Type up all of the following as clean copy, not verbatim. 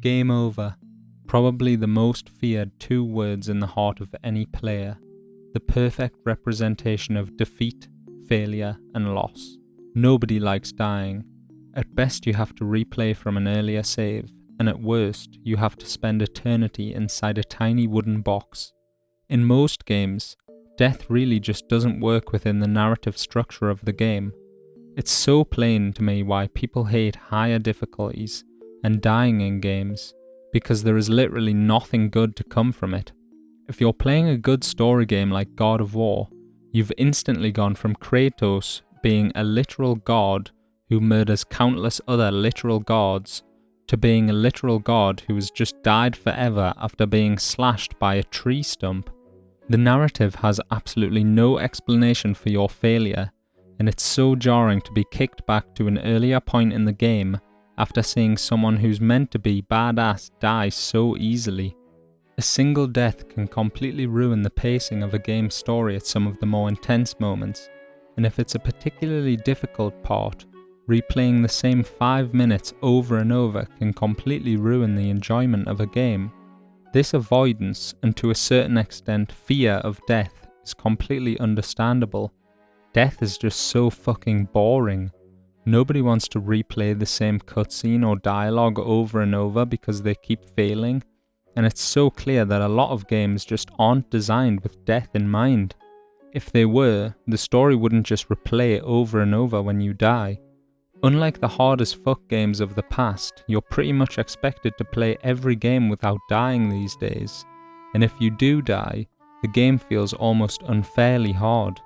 Game over. Probably the most feared two words in the heart of any player. The perfect representation of defeat, failure, and loss. Nobody likes dying. At best you have to replay from an earlier save, and at worst you have to spend eternity inside a tiny wooden box. In most games, death really just doesn't work within the narrative structure of the game. It's so plain to me why people hate higher difficulties and dying in games, because there is literally nothing good to come from it. If you're playing a good story game like God of War, you've instantly gone from Kratos being a literal god who murders countless other literal gods, to being a literal god who has just died forever after being slashed by a tree stump. The narrative has absolutely no explanation for your failure, and it's so jarring to be kicked back to an earlier point in the game after seeing someone who's meant to be badass die so easily. A single death can completely ruin the pacing of a game's story at some of the more intense moments, and if it's a particularly difficult part, replaying the same 5 minutes over and over can completely ruin the enjoyment of a game. This avoidance, and to a certain extent fear of death, is completely understandable. Death is just so fucking boring. Nobody wants to replay the same cutscene or dialogue over and over because they keep failing, and it's so clear that a lot of games just aren't designed with death in mind. If they were, the story wouldn't just replay over and over when you die. Unlike the hard as fuck games of the past, you're pretty much expected to play every game without dying these days, and if you do die, the game feels almost unfairly hard.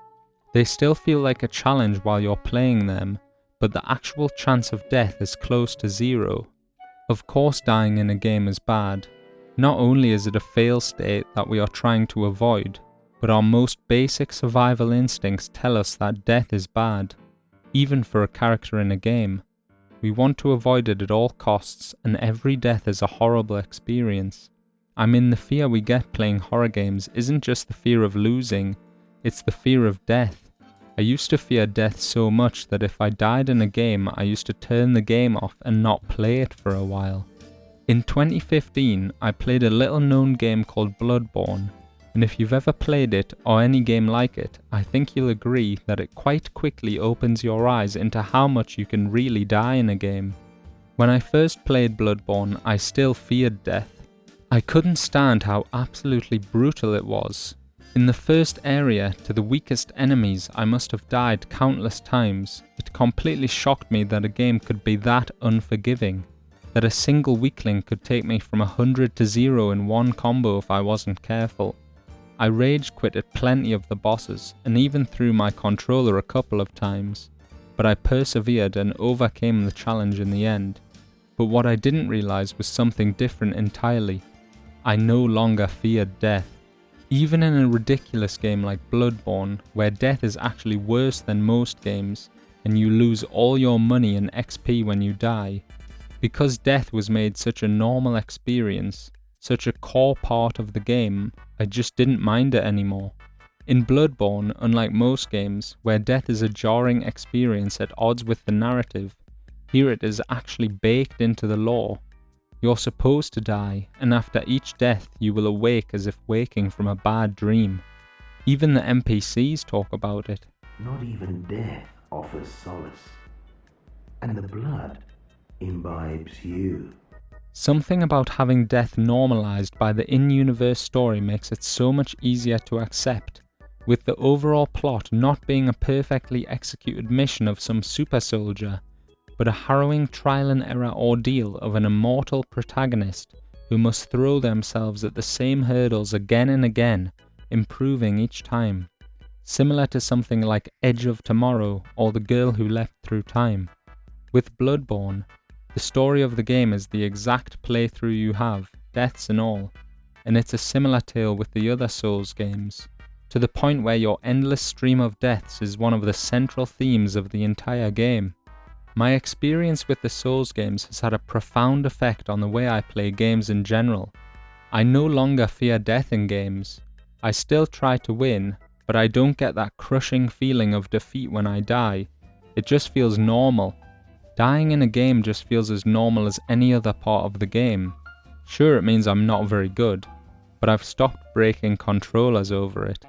They still feel like a challenge while you're playing them, but the actual chance of death is close to zero. Of course dying in a game is bad. Not only is it a fail state that we are trying to avoid, but our most basic survival instincts tell us that death is bad. Even for a character in a game. We want to avoid it at all costs, and every death is a horrible experience. I mean, the fear we get playing horror games isn't just the fear of losing, it's the fear of death. I used to fear death so much that if I died in a game, I used to turn the game off and not play it for a while. In 2015, I played a little known game called Bloodborne, and if you've ever played it, or any game like it, I think you'll agree that it quite quickly opens your eyes into how much you can really die in a game. When I first played Bloodborne, I still feared death. I couldn't stand how absolutely brutal it was. In the first area, to the weakest enemies, I must have died countless times. It completely shocked me that a game could be that unforgiving. That a single weakling could take me from 100 to 0 in one combo if I wasn't careful. I rage quitted plenty of the bosses, and even threw my controller a couple of times, but I persevered and overcame the challenge in the end. But what I didn't realise was something different entirely. I no longer feared death. Even in a ridiculous game like Bloodborne, where death is actually worse than most games, and you lose all your money and XP when you die, because death was made such a normal experience, such a core part of the game, I just didn't mind it anymore. In Bloodborne, unlike most games, where death is a jarring experience at odds with the narrative, here it is actually baked into the lore. You're supposed to die, and after each death you will awake as if waking from a bad dream. Even the NPCs talk about it. Not even death offers solace, and the blood imbibes you. Something about having death normalized by the in-universe story makes it so much easier to accept, with the overall plot not being a perfectly executed mission of some super soldier, but a harrowing trial-and-error ordeal of an immortal protagonist who must throw themselves at the same hurdles again and again, improving each time. Similar to something like Edge of Tomorrow or The Girl Who Leapt Through Time. With Bloodborne, the story of the game is the exact playthrough you have, deaths and all, and it's a similar tale with the other Souls games, to the point where your endless stream of deaths is one of the central themes of the entire game. My experience with the Souls games has had a profound effect on the way I play games in general. I no longer fear death in games. I still try to win, but I don't get that crushing feeling of defeat when I die. It just feels normal. Dying in a game just feels as normal as any other part of the game. Sure, it means I'm not very good, but I've stopped breaking controllers over it.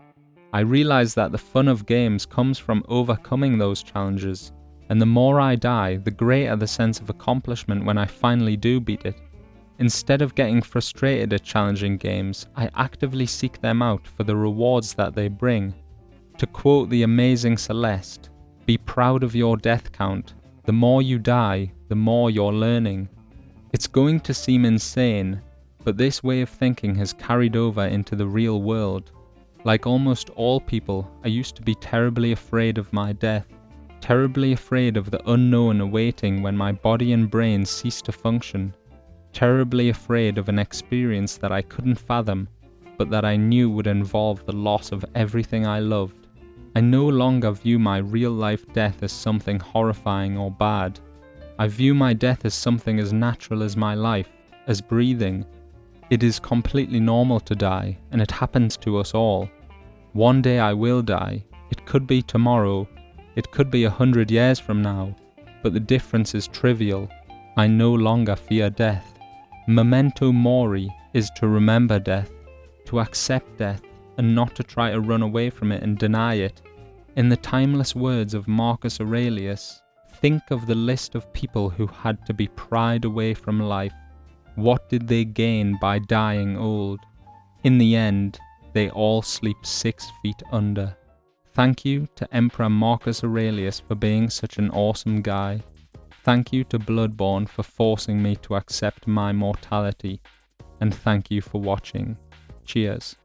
I realize that the fun of games comes from overcoming those challenges, and the more I die, the greater the sense of accomplishment when I finally do beat it. Instead of getting frustrated at challenging games, I actively seek them out for the rewards that they bring. To quote the amazing Celeste, "Be proud of your death count. The more you die, the more you're learning." It's going to seem insane, but this way of thinking has carried over into the real world. Like almost all people, I used to be terribly afraid of my death, terribly afraid of the unknown awaiting when my body and brain cease to function, terribly afraid of an experience that I couldn't fathom, but that I knew would involve the loss of everything I loved. I no longer view my real-life death as something horrifying or bad. I view my death as something as natural as my life, as breathing. It is completely normal to die, and it happens to us all. One day I will die. It could be tomorrow. It could be 100 years from now. But the difference is trivial. I no longer fear death. Memento mori is to remember death, to accept death, and not to try to run away from it and deny it. In the timeless words of Marcus Aurelius, think of the list of people who had to be pried away from life. What did they gain by dying old? In the end, they all sleep 6 feet under. Thank you to Emperor Marcus Aurelius for being such an awesome guy. Thank you to Bloodborne for forcing me to accept my mortality. And thank you for watching. Cheers.